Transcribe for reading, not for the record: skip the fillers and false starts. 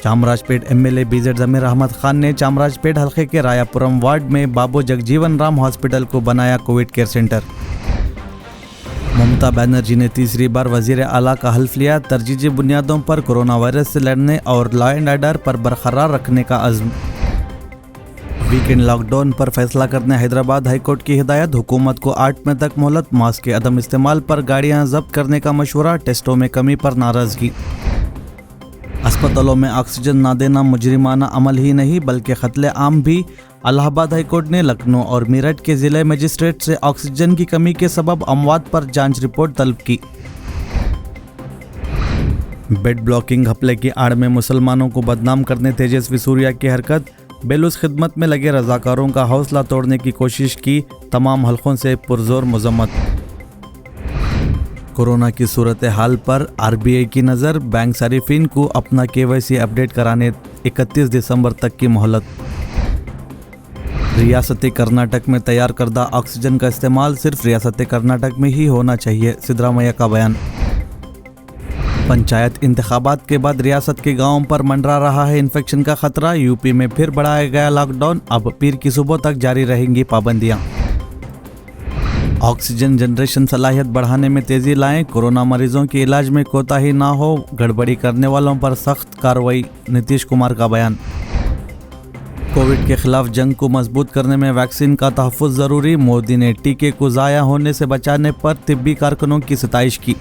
Chamrajpet MLA BZ जमीर अहमद खान ने चामराजपेट हल्के के रायापुरम वार्ड में बाबू जगजीवन राम हॉस्पिटल को बनाया Covid care centre. Mamata Banerjee ने तीसरी बार वजीर आला का हल्फ लिया, तरजीही बुनियादों पर कोरोना वायरस से लड़ने और लॉ एंड ऑर्डर पर बरकरार रखने का अज़्म। वीकेंड लॉकडाउन पर फैसला करने हैदराबाद हाईकोर्ट की हिदायत, हुकूमत को 8 मई तक मोहलत, मास्क के अदम इस्तेमाल पर गाड़ियां जब्त करने का मशवरा, टेस्टों में कमी पर नाराजगी। अस्पतालों में ऑक्सीजन ना देना मुजरिमाना अमल ही नहीं बल्कि कत्ले आम भी। इलाहाबाद हाईकोर्ट ने लखनऊ और मेरठ के जिले मजिस्ट्रेट से ऑक्सीजन की कमी के सबब अमवात पर जांच रिपोर्ट तलब की। बेड ब्लॉकिंग घपले की आड़ में मुसलमानों को बदनाम करने तेजस्वी सूर्या की हरकत, बेलूस खिदमत में लगे रजाकारों का हौसला तोड़ने की कोशिश की, तमाम हलकों से पुरजोर मजम्मत। कोरोना की सूरत हाल पर आरबीआई की नज़र, बैंक सारिफिन को अपना केवाईसी अपडेट कराने 31 दिसंबर तक की मोहलत। रियासत कर्नाटक में तैयार करदा ऑक्सीजन का इस्तेमाल सिर्फ रियासत कर्नाटक में ही होना चाहिए, सिद्धरामैया का बयान। पंचायत इंतखाबात के बाद रियासत के गांवों पर मंडरा रहा है इन्फेक्शन का खतरा, यूपी में फिर बढ़ाया गया लॉकडाउन, अब पीर की सुबह तक जारी रहेंगी पाबंदियां। ऑक्सीजन जनरेशन सलाहियत बढ़ाने में तेजी लाएं, कोरोना मरीजों के इलाज में कोताही ना हो, गड़बड़ी करने वालों पर सख्त कार्रवाई, नीतीश कुमार का बयान। कोविड के खिलाफ जंग को मजबूत करने में वैक्सीन का तहफ़्फ़ुज़ ज़रूरी, मोदी ने टीके को ज़ाया होने से बचाने पर तिब्बी कारकुनों की सिताइश की।